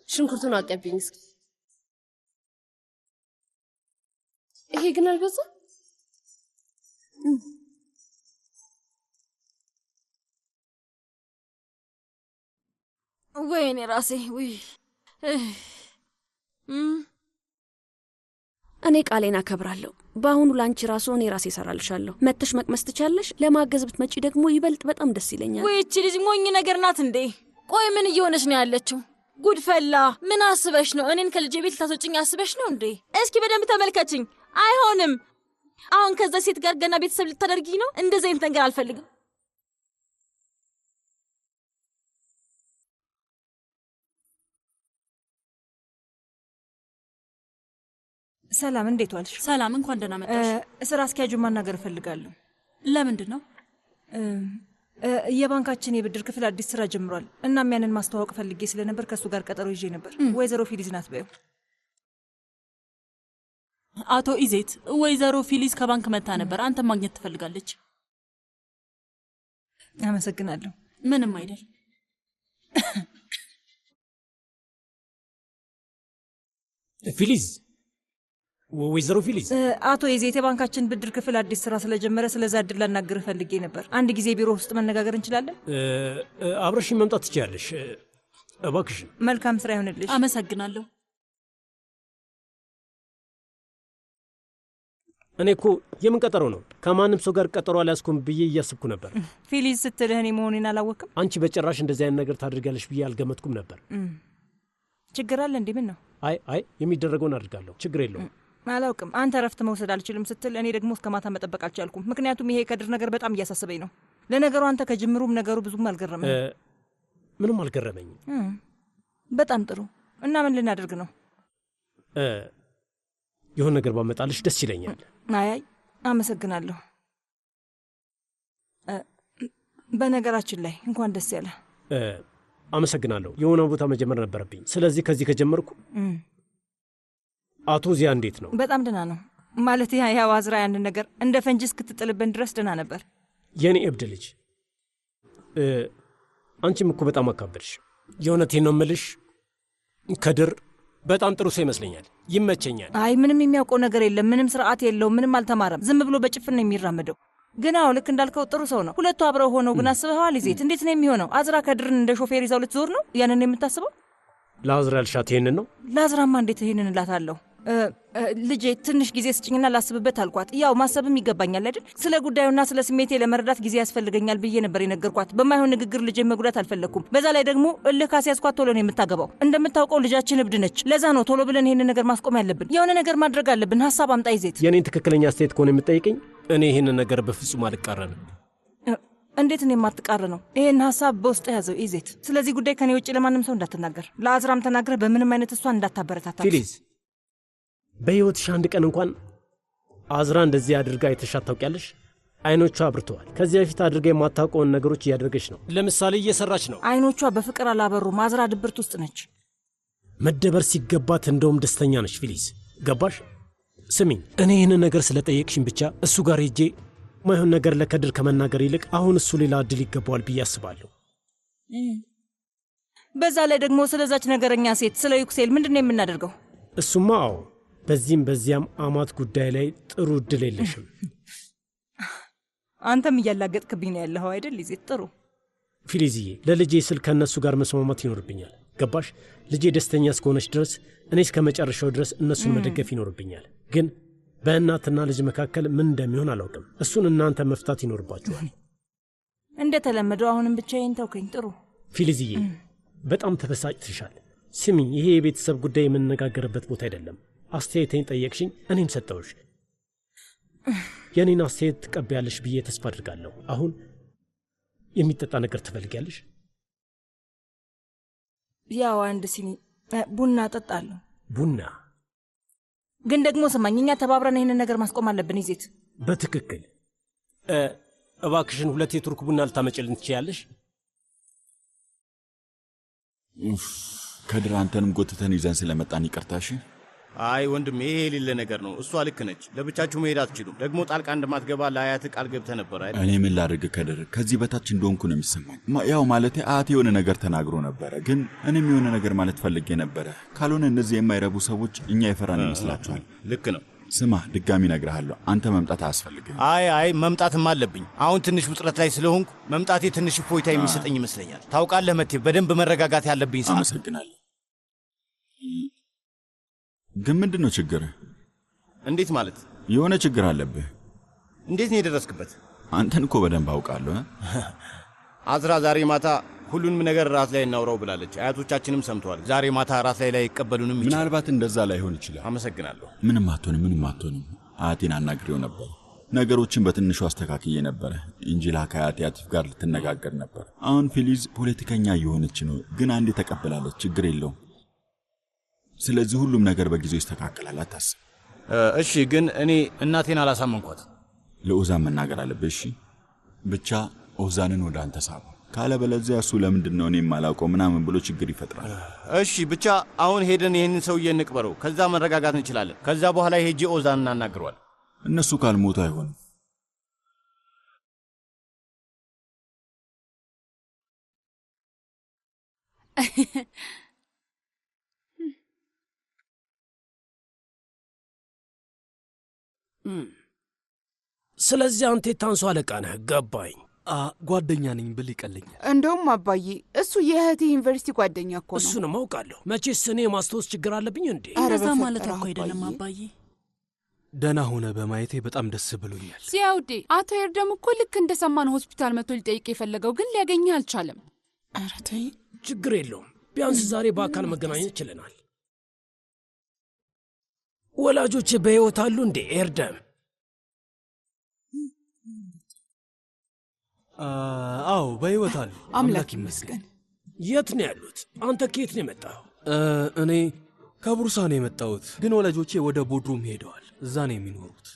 ሽንኩርቱን አቀብኝ እስኪ። ይሄ ግን አልበዛም? ወይኔ ራሴ ውይ። እኔ ቃሌን አከብራለሁ። በአሁኑ ላንቺ ራሱ እኔ ራሴ እሰራልሻለሁ። መተሽ መቅመስ ትቻለሽ። ለማገዝ ብትመጪ ደግሞ ይበልጥ በጣም ደስ ይለኛል። ወይ እቺ ልጅ ሞኝ ነገር ናት እንዴ? ቆይ ምን እየሆነች ነው ያለችው? ጉድፈላ! ምን አስበሽ ነው? እኔን ከልጄ ቤት ልታስወጪኝ አስበሽ ነው እንዴ? እስኪ በደንብ ተመልከችኝ። አይሆንም። አሁን ከዛ ሴት ጋር ገና ቤተሰብ ልታደርጊ ነው? እንደዚህ አይነት ነገር አልፈልግም። ሰላም፣ እንዴት ዋልሽ? ሰላም፣ እንኳን ደህና መጣሽ። ስራ አስኪያጁ ማናገር እፈልጋለሁ። ለምንድን ነው? የባንካችን የብድር ክፍል አዲስ ስራ ጀምሯል። እናም ያንን ማስተዋወቅ ፈልጌ ስለነበር ከእሱ ጋር ቀጠሮ ይዤ ነበር። ወይዘሮ ፊሊዝ ናት በይው። አቶ ኢዜት፣ ወይዘሮ ፊሊዝ ከባንክ መታ ነበር። አንተ ማግኘት ትፈልጋለች። አመሰግናለሁ። ምንም አይደል። ፊሊዝ፣ ወይዘሮ ፊሊዝ። አቶ ኢዜት፣ የባንካችን ብድር ክፍል አዲስ ስራ ስለጀመረ ስለዛ እድል ላናግርህ ፈልጌ ነበር። አንድ ጊዜ ቢሮ ውስጥ መነጋገር እንችላለን? አብረሽኝ መምጣት ትችያለሽ እባክሽን። መልካም ስራ ይሆንልሽ። አመሰግናለሁ። እኔ እኮ የምን ቀጠሮ ነው? ከማንም ሰው ጋር ቀጠሮ አልያዝኩም ብዬ እያስብኩ ነበር። ፊሊዝ ስትልህ እኔ መሆኔን አላወቅም። አንቺ በጭራሽ እንደዚህ አይነት ነገር ታደርጋለሽ ብዬ አልገመትኩም ነበር። ችግር አለ እንዴ? ምን ነው? አይ የሚደረገውን አድርጋለሁ፣ ችግር የለውም። አላውቅም። አንተ ረፍት መውሰድ አልችልም ስትል እኔ ደግሞ እስከ ማታ መጠበቅ አልቻልኩም። ምክንያቱም ይሄ ከድር ነገር በጣም እያሳሰበኝ ነው። ለነገሩ አንተ ከጅምሩም ነገሩ ብዙም አልገረመኝ። ምንም አልገረመኝም። በጣም ጥሩ። እና ምን ልናደርግ ነው? የሆነ ነገር ባመጣልሽ ደስ ይለኛል። አይ አመሰግናለሁ። በነገራችን ላይ እንኳን ደስ ያለ። አመሰግናለሁ። የሆነ ቦታ መጀመር ነበረብኝ። ስለዚህ ከዚህ ከጀመርኩ አቶ ዚያ እንዴት ነው? በጣም ደህና ነው። ማለት ያው አዝራ ያንን ነገር እንደ ፈንጂ እስክትጥልብን ድረስ ደህና ነበር። የኔ እብድ ልጅ፣ አንቺም እኮ በጣም አካበድሽ። የእውነቴን ነው የምልሽ። ከድር በጣም ጥሩ ሰው ይመስለኛል፣ ይመቸኛል። አይ ምንም የሚያውቀው ነገር የለም። ምንም ስርዓት የለውም። ምንም አልተማረም። ዝም ብሎ በጭፍን ነው የሚራመደው። ግን አዎ ልክ እንዳልከው ጥሩ ሰው ነው። ሁለቱ አብረው ሆነው ግን አስበኸዋል? ይዜት እንዴት ነው የሚሆነው? አዝራ ከድርን እንደ ሾፌር ይዛው ልትዞር ነው? ያንን የምታስበው? ለአዝራ ያልሻት ይሄንን ነው? ለአዝራማ እንዴት ይሄንን እላታለሁ? ልጄ ትንሽ ጊዜ ስጭኝና ላስብበት አልኳት። ያው ማሰብም ይገባኛል አይደል? ስለ ጉዳዩና ስለ ስሜቴ ለመረዳት ጊዜ ያስፈልገኛል ብዬ ነበር የነገርኳት። በማይሆን ንግግር ልጄ መጉዳት አልፈለግኩም። በዛ ላይ ደግሞ እልህ ካስያዝኳት ቶሎ ነው የምታገባው። እንደምታውቀው ልጃችን እብድ ነች። ለዛ ነው ቶሎ ብለን ይሄንን ነገር ማስቆም ያለብን። የሆነ ነገር ማድረግ አለብን። ሀሳብ አምጣ ይዜት። የኔን ትክክለኛ አስተያየት ከሆነ የምጠይቀኝ፣ እኔ ይሄንን ነገር በፍጹም አልቃረንም። እንዴት ነው የማትቃር ነው? ይሄን ሀሳብ በውስጥ ያዘው ይዜት። ስለዚህ ጉዳይ ከኔ ውጭ ለማንም ሰው እንዳትናገር። ለአዝራም ተናግረህ በምንም አይነት እሷን እንዳታበረታታ። ፊሊዝ፣ በሕይወትሽ አንድ ቀን እንኳን አዝራ እንደዚህ አድርጋ አይተሻት ታውቂያለሽ? አይኖቿ አብርተዋል። ከዚህ በፊት አድርጋ የማታውቀውን ነገሮች እያደረገች ነው። ለምሳሌ እየሰራች ነው። አይኖቿ በፍቅር አላበሩም። አዝራ ድብርት ውስጥ ነች። መደበር ሲገባት እንደውም ደስተኛ ነች። ፊሊዝ፣ ገባሽ? ስሚኝ፣ እኔ ይህንን ነገር ስለጠየቅሽኝ ብቻ እሱ ጋር ሄጄ ማይሆን ነገር ለከድር ከመናገር ይልቅ አሁን እሱ ሌላ እድል ይገባዋል ብዬ አስባለሁ። በዛ ላይ ደግሞ ስለዛች ነገረኛ ሴት ስለ ዩክሴል ምንድን ነው የምናደርገው? እሱማ አዎ፣ በዚህም በዚያም አማት ጉዳይ ላይ ጥሩ እድል የለሽም። አንተም እያላገጥክብኝ ነው ያለኸው አይደል ይዜት? ጥሩ ፊሊዝዬ፣ ለልጄ ስል ከእነሱ ጋር መስማማት ይኖርብኛል። ገባሽ? ልጄ ደስተኛ እስከሆነች ድረስ እኔ እስከ መጨረሻው ድረስ እነሱን መደገፍ ይኖርብኛል። ግን በእናትና ልጅ መካከል ምን እንደሚሆን አላውቅም። እሱን እናንተ መፍታት ይኖርባችኋል። እንደተለመደው አሁንም ብቻዬን ተውከኝ። ጥሩ ፊሊዝዬ፣ በጣም ተበሳጭተሻል። ስሚኝ፣ ይሄ የቤተሰብ ጉዳይ የምንነጋገርበት ቦታ አይደለም። አስተያየቴን ጠየቅሽኝ፣ እኔም ሰጠውሽ። የኔን አስተያየት ትቀበያለሽ ብዬ ተስፋ አድርጋለሁ። አሁን የሚጠጣ ነገር ትፈልጊያለሽ? ያው አንድ ሲኒ ቡና እጠጣለሁ። ቡና? ግን ደግሞ ስማኝ፣ እኛ ተባብረን ይህንን ነገር ማስቆም አለብን ይዜት። በትክክል። እባክሽን 2 የቱርክ ቡና ልታመጭልን ትችያለሽ? ከድር፣ አንተንም ጎትተን ይዘን ስለመጣን ይቅርታሽ። አይ ወንድም፣ ይሄ የሌለ ነገር ነው። እሷ ልክ ነች። ለብቻችሁ መሄድ አትችሉም። ደግሞ ጣልቃ እንደማትገባ ለአያት ቃል ገብተህ ነበር አይደል? እኔ ምን ላድርግ ከድር፣ ከዚህ በታች እንደሆንኩ ነው የሚሰማኝ። ያው ማለቴ አያቴ የሆነ ነገር ተናግሮ ነበረ፣ ግን እኔም የሆነ ነገር ማለት ፈልጌ ነበረ። ካልሆነ እነዚህ የማይረቡ ሰዎች እኛ የፈራን ይመስላችኋል? ልክ ነው። ስማ፣ ድጋሚ እነግርሃለሁ፣ አንተ መምጣት አያስፈልግም። አይ መምጣትም አለብኝ። አሁን ትንሽ ውጥረት ላይ ስለሆንኩ መምጣቴ ትንሽ እፎይታ የሚሰጠኝ ይመስለኛል። ታውቃለህ መቴ፣ በደንብ መረጋጋት ያለብኝ ሰዓት። አመሰግናለሁ። ግን ምንድን ነው ችግርህ? እንዴት ማለት? የሆነ ችግር አለብህ። እንዴት ነው የደረስክበት? አንተን እኮ በደንብ አውቃለሁ። አዝራ ዛሬ ማታ ሁሉንም ነገር ራት ላይ እናውራው ብላለች። አያቶቻችንም ሰምተዋል። ዛሬ ማታ ራት ላይ ይቀበሉንም ይችላል። ምናልባት እንደዛ ላይሆን ይችላል። አመሰግናለሁ። ምንም አትሆንም። አያቴን አናግሬው ነበር። ነገሮችን በትንሹ አስተካክዬ ነበረ። ኢንጂላ ከአያቴ አቲፍ ጋር ልትነጋገር ነበር። አሁን ፌሊዝ ፖለቲከኛ እየሆነች ነው፣ ግን አንዴ ተቀበላለች። ችግር የለውም። ስለዚህ ሁሉም ነገር በጊዜው ይስተካከላል፣ አታስብ። እሺ፣ ግን እኔ እናቴን አላሳመንኳት። ለኦዛን መናገር አለብህ። እሺ፣ ብቻ ኦዛንን ወደ አንተ ሳበው። ካለበለዚያ እሱ ለምንድን ነው እኔ የማላውቀው ምናምን ብሎ ችግር ይፈጥራል። እሺ፣ ብቻ አሁን ሄደን ይህንን ሰውዬ እንቅበረው። ከዛ መረጋጋት እንችላለን። ከዛ በኋላ ሄጄ ኦዛን እናናግረዋል። እነሱ ካልሞቱ አይሆንም። ስለዚህ አንተ የታንሱ አለቃ ነህ። ገባኝ። ጓደኛ ነኝ ብል ይቀለኛል። እንደውም አባዬ እሱ የእህቴ ዩኒቨርሲቲ ጓደኛ እኮ ነው። እሱንም አውቃለሁ። መቼስ እኔ የማስታወስ ችግር አለብኝ እንዴ? እንደዛ ማለት እኮ አይደለም አባዬ። ደህና ሆነ በማየቴ በጣም ደስ ብሎኛል። ሲያውዴ አቶ ኤርደም እኮ ልክ እንደሰማን ሆስፒታል መጥቶ ሊጠይቅ የፈለገው ግን ሊያገኝህ አልቻለም። ኧረ ተይ፣ ችግር የለውም። ቢያንስ ዛሬ በአካል መገናኘት ችለናል። ወላጆች በሕይወት አሉ እንዴ ኤርደም? አዎ በሕይወት አሉ፣ አምላክ ይመስገን። የት ነው ያሉት? አንተ ከየት ነው የመጣኸው? እኔ ከቡርሳ ነው የመጣሁት፣ ግን ወላጆቼ ወደ ቦድሩም ሄደዋል። እዛ ነው የሚኖሩት።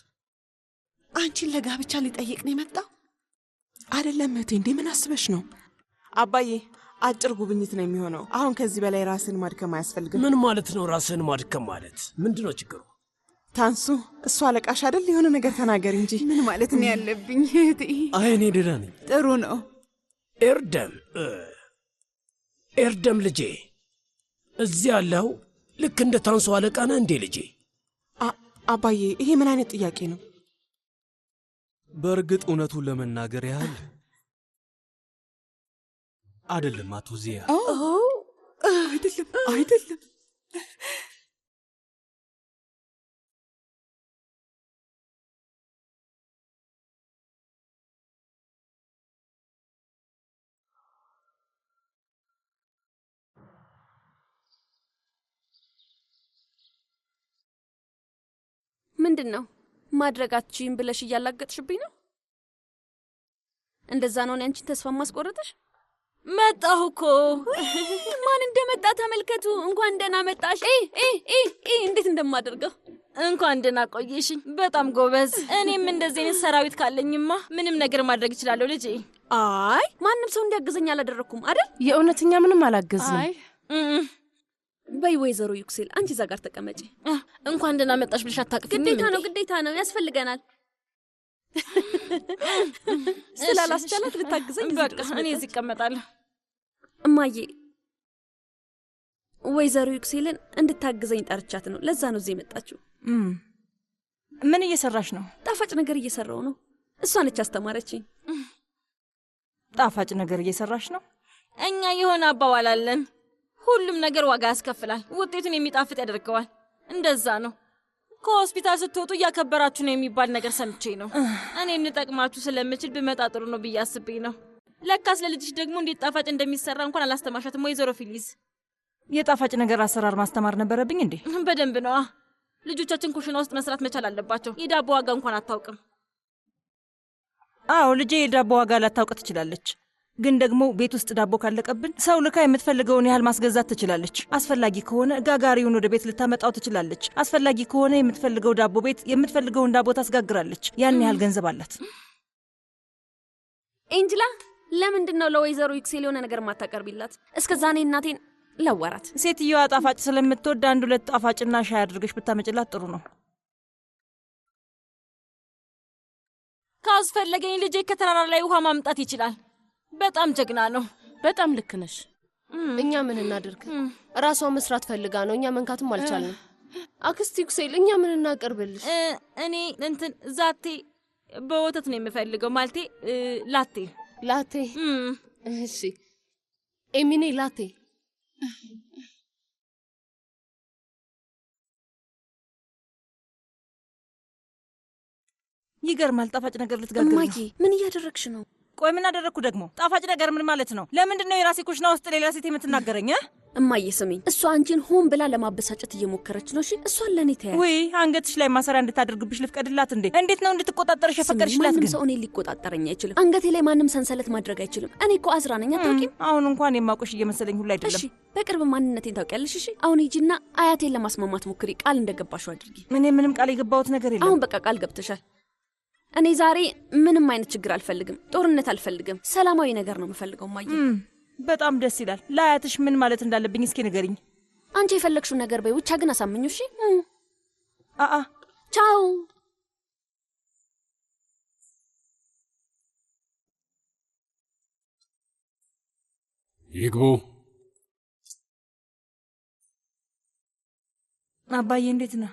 አንቺን ለጋብቻ ሊጠይቅ ነው የመጣው? አይደለም እህቴ፣ እንዴ ምን አስበሽ ነው? አባዬ አጭር ጉብኝት ነው የሚሆነው። አሁን ከዚህ በላይ ራስን ማድከም አያስፈልግም። ምን ማለት ነው ራስን ማድከም ማለት? ምንድነው ችግሩ? ታንሱ፣ እሱ አለቃሽ አይደል? የሆነ ነገር ተናገር እንጂ። ምን ማለት ነው ያለብኝ እህቴ? አይ እኔ ደህና ነኝ። ጥሩ ነው። ኤርደም ልጄ፣ እዚህ ያለው ልክ እንደ ታንሱ አለቃ ነህ እንዴ ልጄ? አባዬ ይሄ ምን አይነት ጥያቄ ነው? በእርግጥ እውነቱን ለመናገር ያህል አይደለም አቶ ዚያ። አይደለም። ምንድን ነው ማድረጋችሁን ብለሽ እያላገጥሽብኝ ነው? እንደዛ ነው አንቺን ተስፋ ማስቆረጥሽ? መጣሁ እኮ። ማን እንደመጣ ተመልከቱ። እንኳን ደህና መጣሽ። እንዴት እንደማደርገው። እንኳን ደህና ቆየሽኝ። በጣም ጎበዝ። እኔም እንደዚህ አይነት ሰራዊት ካለኝማ ምንም ነገር ማድረግ እችላለሁ ልጄ። አይ ማንም ሰው እንዲያግዘኝ አላደረኩም አይደል? የእውነተኛ ምንም አላገዝም። አይ በይ ወይዘሮ ዩክሴል አንቺ እዛ ጋር ተቀመጪ። እንኳን ደህና መጣሽ ብለሽ አታውቅም? ግዴታ ነው ያስፈልገናል። ስላላስቻላት ልታግዘኝ በቃ እኔ እዚህ እቀመጣለሁ። እማዬ ወይዘሮ ዩክሴልን እንድታግዘኝ ጠርቻት ነው። ለዛ ነው እዚህ የመጣችው። ምን እየሰራሽ ነው? ጣፋጭ ነገር እየሰራው ነው። እሷ ነች አስተማረችኝ። ጣፋጭ ነገር እየሰራሽ ነው? እኛ የሆነ አባባል አለን፣ ሁሉም ነገር ዋጋ ያስከፍላል፣ ውጤቱን የሚጣፍጥ ያደርገዋል። እንደዛ ነው። ከሆስፒታል ስትወጡ እያከበራችሁ ነው የሚባል ነገር ሰምቼ ነው። እኔም ልጠቅማችሁ ስለምችል ብመጣ ጥሩ ነው ብዬ አስቤ ነው። ለካስ ለልጅሽ ደግሞ እንዴት ጣፋጭ እንደሚሰራ እንኳን አላስተማሻትም ወይዘሮ ፊሊዝ። የጣፋጭ ነገር አሰራር ማስተማር ነበረብኝ እንዴ? በደንብ ነዋ። ልጆቻችን ኩሽና ውስጥ መስራት መቻል አለባቸው። የዳቦ ዋጋ እንኳን አታውቅም። አዎ ልጄ የዳቦ ዋጋ ላታውቅ ትችላለች፣ ግን ደግሞ ቤት ውስጥ ዳቦ ካለቀብን ሰው ልካ የምትፈልገውን ያህል ማስገዛት ትችላለች። አስፈላጊ ከሆነ ጋጋሪውን ወደ ቤት ልታመጣው ትችላለች። አስፈላጊ ከሆነ የምትፈልገው ዳቦ ቤት የምትፈልገውን ዳቦ ታስጋግራለች። ያን ያህል ገንዘብ አላት። ኤንጅላ፣ ለምንድን ነው ለወይዘሮ ዩክሴል የሆነ ነገር ማታቀርቢላት? እስከዛ እኔ እናቴን ለወራት ሴትዮዋ ጣፋጭ ስለምትወድ አንድ ሁለት ጣፋጭና ሻይ አድርገሽ ብታመጭላት ጥሩ ነው። ካስፈለገኝ ልጄ ከተራራ ላይ ውሃ ማምጣት ይችላል። በጣም ጀግና ነው። በጣም ልክ ነሽ። እኛ ምን እናድርግ? ራሷ መስራት ፈልጋ ነው። እኛ መንካትም አልቻልንም። አክስቲ ኩሴል እኛ ምን እናቀርብልሽ? እኔ ዛቴ በወተት ነው የምፈልገው። ማለቴ ላቴ ላቴ። እሺ ኤሚኔ ላቴ። ይገርማል። ጣፋጭ ነገር ልትጋግር ነው። እማዬ ምን እያደረግሽ ነው? ቆይ ምን አደረግኩ ደግሞ? ጣፋጭ ነገር ምን ማለት ነው? ለምንድን ነው የራሴ ኩሽና ውስጥ ሌላ ሴት የምትናገረኝ? እማዬ ስሚኝ፣ እሷ አንቺን ሆን ብላ ለማበሳጨት እየሞከረች ነው። እሺ እሷን ለእኔ ተያት። ወይ አንገትሽ ላይ ማሰሪያ እንድታደርግብሽ ልፍቀድላት እንዴ? እንዴት ነው እንድትቆጣጠርሽ የፈቀድሽላት? ማንም ሰው እኔን ሊቆጣጠረኝ አይችልም። አንገቴ ላይ ማንም ሰንሰለት ማድረግ አይችልም። እኔ እኮ አዝራ ነኝ። አታውቂም? አሁን እንኳን የማውቅሽ እየመሰለኝ ሁሉ አይደለም። እሺ በቅርብ ማንነቴን ታውቂያለሽ። እሺ አሁን ሂጂና አያቴን ለማስማማት ሞክሪ። ቃል እንደገባሽው አድርጊ። እኔ ምንም ቃል የገባሁት ነገር የለም። አሁን በቃ ቃል ገብተሻል። እኔ ዛሬ ምንም አይነት ችግር አልፈልግም። ጦርነት አልፈልግም። ሰላማዊ ነገር ነው የምፈልገው። እማዬ በጣም ደስ ይላል። ለአያትሽ ምን ማለት እንዳለብኝ እስኪ ንገሪኝ። አንቺ የፈለግሽው ነገር በይ፣ ብቻ ግን አሳምኙ። እሺ አአ ቻው። ይግቡ። አባዬ እንዴት ነህ?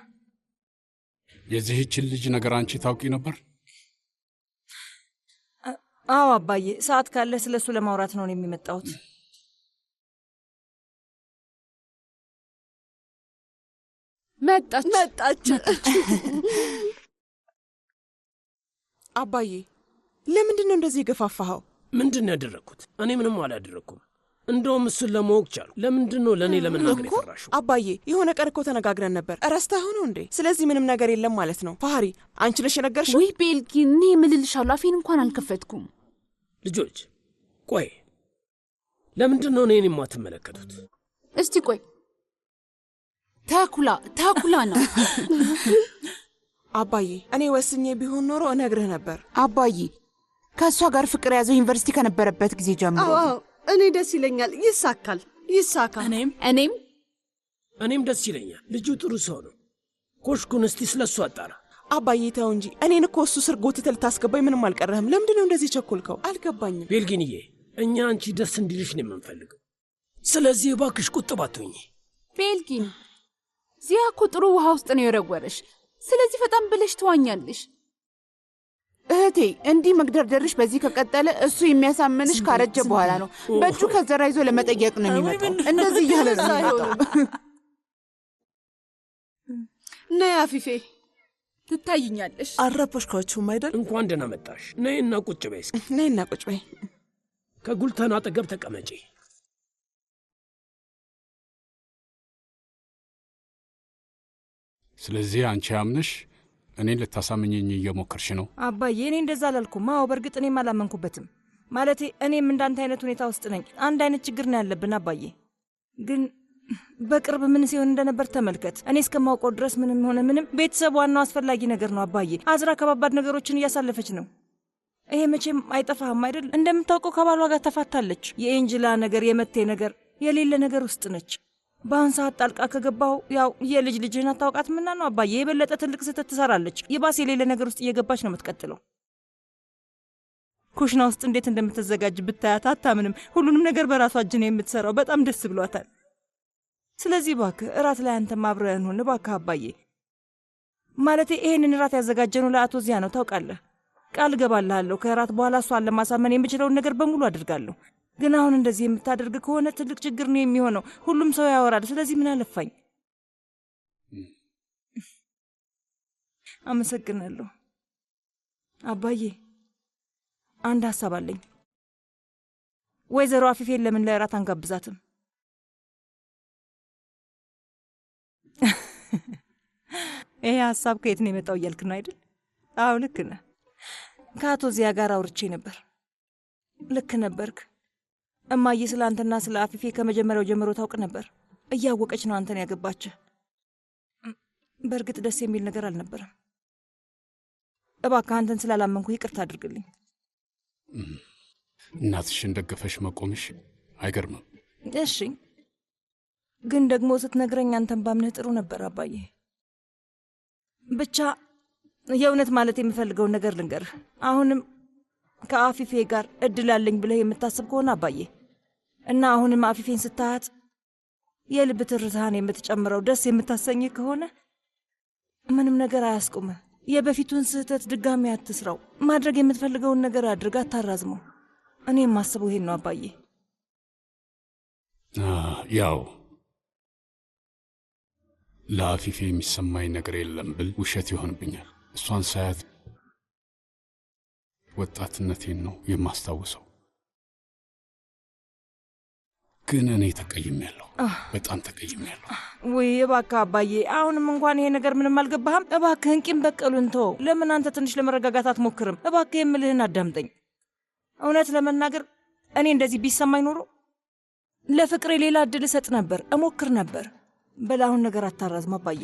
የዚህችን ልጅ ነገር አንቺ ታውቂ ነበር? አዎ አባዬ፣ ሰዓት ካለ ስለሱ ለማውራት ነው የሚመጣሁት። መጣች። አባዬ ለምንድን ነው እንደዚህ የገፋፋኸው? ምንድን ነው ያደረግኩት? እኔ ምንም አላደረግኩም። እንደውም እሱን ለማወቅ ቻሉ። ለምንድን ነው ለእኔ ለመናገር የፈራሽው? አባዬ የሆነ ቀን እኮ ተነጋግረን ነበር። ረስተኸው ነው እንዴ? ስለዚህ ምንም ነገር የለም ማለት ነው። ፋሪ አንቺ ነሽ የነገርሽው? ወይ ቤልጊን፣ እኔ የምልልሻለሁ፣ አፌን እንኳን አልከፈትኩም። ልጆች ቆይ፣ ለምንድን ነው እኔን የማትመለከቱት? እስቲ ቆይ፣ ተኩላ ነው። አባዬ እኔ ወስኜ ቢሆን ኖሮ እነግርህ ነበር። አባዬ ከእሷ ጋር ፍቅር ያዘው ዩኒቨርሲቲ ከነበረበት ጊዜ ጀምሮ። እኔ ደስ ይለኛል። ይሳካ። እኔም ደስ ይለኛል። ልጁ ጥሩ ሰው ነው። ኮሽኩን እስቲ ስለሱ አጣራ። አባዬ ተው እንጂ፣ እኔን እኮ እሱ ስር ጎትተህ ልታስገባኝ ምንም አልቀረህም። ለምንድን ነው እንደዚህ ቸኮልከው? አልገባኝም። ቤልጊንዬ፣ እኛ አንቺ ደስ እንዲልሽ ነው የምንፈልገው። ስለዚህ እባክሽ ቁጥብ አትሁኚ። ቤልጊን፣ ዚያ እኮ ጥሩ ውሃ ውስጥ ነው የወረወረሽ። ስለዚህ በጣም ብለሽ ትዋኛለሽ። እህቴ እንዲህ መግደርደርሽ በዚህ ከቀጠለ እሱ የሚያሳምንሽ ካረጀ በኋላ ነው። በእጁ ከዘራ ይዞ ለመጠየቅ ነው የሚመጣው። እንደዚህ እያለ ነው የሚመጣው። ነይ አፊፌ፣ ትታይኛለሽ። አልረበሽኳችሁም አይደል? እንኳን ደህና መጣሽ። ነይና ቁጭ በይ። እስኪ ነይና ቁጭ በይ። ከጉልተን አጠገብ ተቀመጪ። ስለዚህ አንቺ አምነሽ እኔን ልታሳምኘኝ እየሞከርሽ ነው? አባዬ እኔ እንደዛ አላልኩም። አዎ በእርግጥ እኔም አላመንኩበትም። ማለቴ እኔም እንዳንተ አይነት ሁኔታ ውስጥ ነኝ። አንድ አይነት ችግር ነው ያለብን አባዬ። ግን በቅርብ ምን ሲሆን እንደነበር ተመልከት። እኔ እስከማውቀው ድረስ ምንም ሆነ ምንም ቤተሰብ ዋናው አስፈላጊ ነገር ነው አባዬ። አዝራ ከባባድ ነገሮችን እያሳለፈች ነው። ይሄ መቼም አይጠፋህም አይደል? እንደምታውቀው ከባሏ ጋር ተፋታለች። የኤንጅላ ነገር፣ የመቴ ነገር የሌለ ነገር ውስጥ ነች። በአሁን ሰዓት ጣልቃ ከገባው ያው የልጅ ልጅህን አታውቃትምና ነው አባዬ። የበለጠ ትልቅ ስህተት ትሰራለች። የባስ የሌለ ነገር ውስጥ እየገባች ነው የምትቀጥለው። ኩሽና ውስጥ እንዴት እንደምትዘጋጅ ብታያት አታምንም። ሁሉንም ነገር በራሷ እጅ ነው የምትሰራው። በጣም ደስ ብሏታል። ስለዚህ እባክህ እራት ላይ አንተም አብረን ሁን እባክህ አባዬ። ማለቴ ይሄንን እራት ያዘጋጀነው ለአቶ ዚያ ነው ታውቃለህ። ቃል እገባልሃለሁ ከእራት በኋላ እሷን ለማሳመን የምችለውን ነገር በሙሉ አድርጋለሁ። ግን አሁን እንደዚህ የምታደርግ ከሆነ ትልቅ ችግር ነው የሚሆነው። ሁሉም ሰው ያወራል። ስለዚህ ምን አለፋኝ። አመሰግናለሁ አባዬ። አንድ ሀሳብ አለኝ። ወይዘሮ አፊፌን ለምን ለእራት አንጋብዛትም? ይሄ ሀሳብ ከየት ነው የመጣው እያልክ ነው አይደል? አዎ ልክ ነህ። ከአቶ ዚያ ጋር አውርቼ ነበር። ልክ ነበርክ። እማዬ ስለ አንተና ስለ አፊፌ ከመጀመሪያው ጀምሮ ታውቅ ነበር። እያወቀች ነው አንተን ያገባችህ። በእርግጥ ደስ የሚል ነገር አልነበረም። እባክህ አንተን ስላላመንኩ ይቅርታ አድርግልኝ። እናትሽን ደግፈሽ መቆምሽ አይገርምም? እሺ ግን ደግሞ ስትነግረኝ አንተን ባምነህ ጥሩ ነበር አባዬ። ብቻ የእውነት ማለት የምፈልገውን ነገር ልንገርህ። አሁንም ከአፊፌ ጋር እድል አለኝ ብለህ የምታስብ ከሆነ አባዬ እና አሁንም አፊፌን ስታያት የልብ ትርታህን የምትጨምረው ደስ የምታሰኝ ከሆነ ምንም ነገር አያስቁምህ። የበፊቱን ስህተት ድጋሚ አትስራው። ማድረግ የምትፈልገውን ነገር አድርግ፣ አታራዝመው። እኔ የማስበው ይሄን ነው አባዬ። ያው ለአፊፌ የሚሰማኝ ነገር የለም ብል ውሸት ይሆንብኛል። እሷን ሳያት ወጣትነቴን ነው የማስታውሰው። ግን እኔ ተቀይሜያለሁ፣ በጣም ተቀይሜያለሁ። ወይ እባክህ አባዬ፣ አሁንም እንኳን ይሄ ነገር ምንም አልገባህም? እባክህን ቂም በቀሉን ተው። ለምን አንተ ትንሽ ለመረጋጋት አትሞክርም? እባክህ የምልህን አዳምጠኝ። እውነት ለመናገር እኔ እንደዚህ ቢሰማኝ ኖሮ ለፍቅሬ ሌላ እድል እሰጥ ነበር፣ እሞክር ነበር። በላሁን ነገር አታራዝም አባዬ።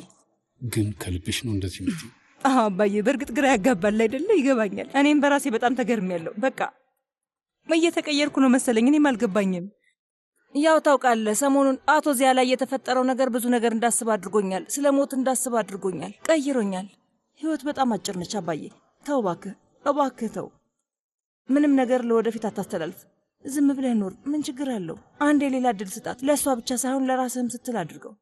ግን ከልብሽ ነው እንደዚህ የምትይው? አባዬ በእርግጥ ግራ ያጋባል አይደለ? ይገባኛል። እኔም በራሴ በጣም ተገርሜያለሁ። በቃ እየተቀየርኩ ነው መሰለኝ። እኔም አልገባኝም። ያው ታውቃለህ፣ ሰሞኑን አቶ ዚያ ላይ የተፈጠረው ነገር ብዙ ነገር እንዳስብ አድርጎኛል። ስለ ሞት እንዳስብ አድርጎኛል፣ ቀይሮኛል። ህይወት በጣም አጭር ነች አባዬ። ተው እባክህ፣ እባክህ ተው። ምንም ነገር ለወደፊት አታስተላልፍ። ዝም ብለህ ኖር። ምን ችግር አለው? አንድ የሌላ እድል ስጣት። ለእሷ ብቻ ሳይሆን ለራስህም ስትል አድርገው።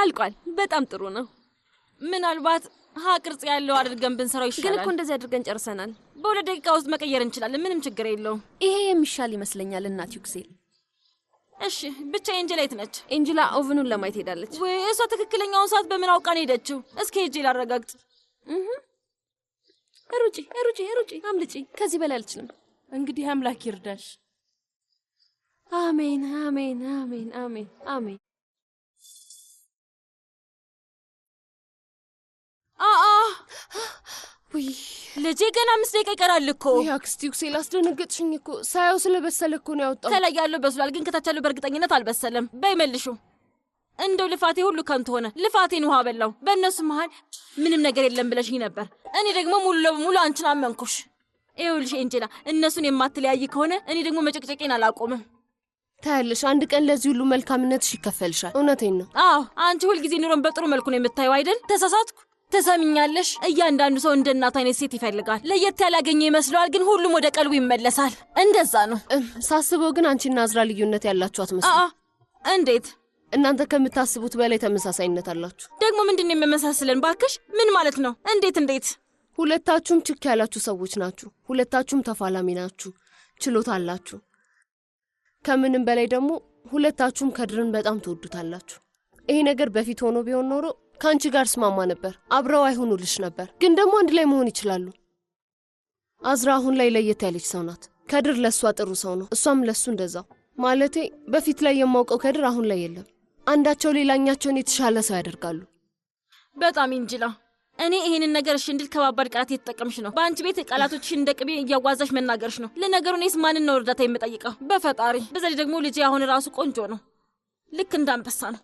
አልቋል። በጣም ጥሩ ነው። ምናልባት ቅርጽ ያለው አድርገን ብንሰራው ይሻላል። ግን እኮ እንደዚህ አድርገን ጨርሰናል። በ2 ደቂቃ ውስጥ መቀየር እንችላለን። ምንም ችግር የለውም። ይሄ የሚሻል ይመስለኛል እናት ዩክሴል። እሺ፣ ብቻ ኤንጀላ የት ነች? ኤንጀላ ኦቨኑን ለማየት ሄዳለች። ወይ እሷ ትክክለኛውን ሰዓት በምን አውቃ ነው ሄደችው? እስኪ ሄጄ ላረጋግጥ። ሩጪ ሩጪ ሩጪ፣ አምልጪ። ከዚህ በላይ አልችልም። እንግዲህ አምላክ ይርዳሽ። አሜን አሜን አሜን አሜን አሜን። ውይ ልጄ ገና 5 ደቂቃ ይቀራል እኮ። አክስቲ ዩክሴል አስደነገጥሽኝ እኮ። ሳየው ስለበሰለ እኮ ነው ያወጣው። ከላይ ያለው በስሏል፣ ግን ከታች ያለው በእርግጠኝነት አልበሰለም። በይ መልሹ። እንደው ልፋቴ ሁሉ ከንቱ ሆነ። ልፋቴን ውሃ በላው። በእነሱ መሀል ምንም ነገር የለም ብለሽኝ ነበር። እኔ ደግሞ ሙሉ ለሙሉ አንቺን አመንኩሽ። ይኸውልሽ ኤንጀላ፣ እነሱን የማትለያይ ከሆነ እኔ ደግሞ መጨቅጨቄን አላቆምም። ታያለሽ፣ አንድ ቀን ለዚህ ሁሉ መልካምነትሽ ይከፈልሻል። እውነቴን ነው። አዎ፣ አንቺ ሁልጊዜ ኑሮን በጥሩ መልኩ ነው የምታየው አይደል? ተሳሳትኩ? ተሰሚኛለሽ? እያንዳንዱ ሰው እንደ እናት አይነት ሴት ይፈልጋል። ለየት ያላገኘ ይመስለዋል፣ ግን ሁሉም ወደ ቀልቡ ይመለሳል። እንደዛ ነው ሳስበው። ግን አንቺና አዝራ ልዩነት ያላችሁ አትመስሉ። እንዴት? እናንተ ከምታስቡት በላይ ተመሳሳይነት አላችሁ። ደግሞ ምንድን ነው የሚመሳስለን? ባክሽ ምን ማለት ነው? እንዴት? ሁለታችሁም ችክ ያላችሁ ሰዎች ናችሁ። ሁለታችሁም ተፋላሚ ናችሁ። ችሎታ አላችሁ። ከምንም በላይ ደግሞ ሁለታችሁም ከድርን በጣም ትወዱታላችሁ። ይሄ ነገር በፊት ሆኖ ቢሆን ኖሮ ከአንቺ ጋር ስማማ ነበር፣ አብረው አይሆኑልሽ ነበር። ግን ደግሞ አንድ ላይ መሆን ይችላሉ። አዝራ አሁን ላይ ለየት ያለች ሰው ናት። ከድር ለእሷ ጥሩ ሰው ነው፣ እሷም ለእሱ እንደዛው። ማለቴ በፊት ላይ የማውቀው ከድር አሁን ላይ የለም። አንዳቸው ሌላኛቸውን የተሻለ ሰው ያደርጋሉ። በጣም እንጅላ። እኔ ይሄንን ነገር እሺ እንድል ከባባድ ቃላት የተጠቀምሽ ነው። በአንቺ ቤት ቃላቶችሽን እንደ ቅቤ እያዋዛሽ መናገርሽ ነው። ለነገሩ እኔስ ማንን ነው እርዳታ የምጠይቀው? በፈጣሪ። በዛ ደግሞ ልጄ አሁን ራሱ ቆንጆ ነው፣ ልክ እንዳንበሳ ነው።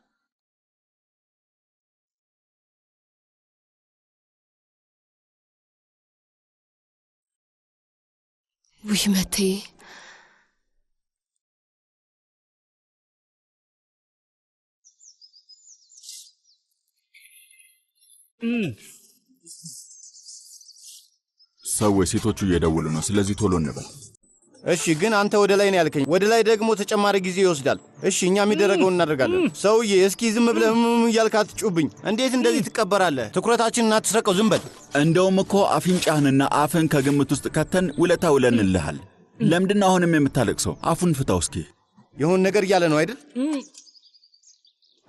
ውይ መቴ፣ ሰዎች ሴቶቹ እየደውሉ ነው። ስለዚህ ቶሎ እንበል። እሺ፣ ግን አንተ ወደ ላይ ነው ያልከኝ። ወደ ላይ ደግሞ ተጨማሪ ጊዜ ይወስዳል። እሺ፣ እኛ የሚደረገውን እናደርጋለን። ሰውዬ፣ እስኪ ዝም ብለህ እያልክ አትጩብኝ። እንዴት እንደዚህ ትቀበራለህ? ትኩረታችንን አትስረቀው። ዝም በል። እንደውም እኮ አፍንጫህንና አፍን ከግምት ውስጥ ከተን ውለታ ውለንልሃል። ለምንድን ነው አሁንም የምታለቅሰው? አፉን ፍታው እስኪ። የሆን ነገር እያለ ነው አይደል?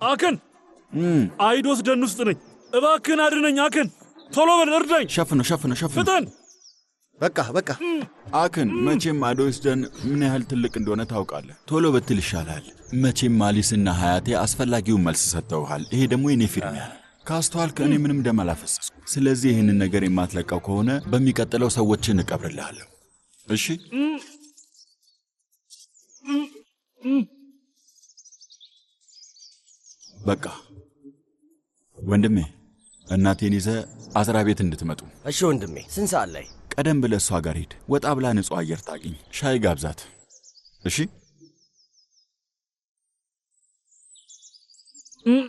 አክን፣ አይዶስ ደን ውስጥ ነኝ። እባክህን አድነኝ አክን፣ ቶሎ በል እርዳኝ። ሸፍነው ፍጠን። በቃ አክን፣ መቼም አዶስ ደን ምን ያህል ትልቅ እንደሆነ ታውቃለህ። ቶሎ ብትል ይሻላል። መቼም ማሊስና ሀያቴ አስፈላጊውን መልስ ሰጥተውሃል። ይሄ ደግሞ የኔ ፊርሚያ ነው። ካስተዋልክ እኔ ምንም ደም አላፈሰስኩ። ስለዚህ ይህንን ነገር የማትለቀው ከሆነ በሚቀጥለው ሰዎችን እቀብርልሃለሁ። እሺ? በቃ ወንድሜ፣ እናቴን ይዘ አዝራ ቤት እንድትመጡ። እሺ ወንድሜ፣ ስንት ሰዓት ላይ? ቀደም ብለህ እሷ ጋር ሂድ። ወጣ ብላ ንጹሕ አየር ታገኝ። ሻይ ጋብዛት። እሺ? Mm.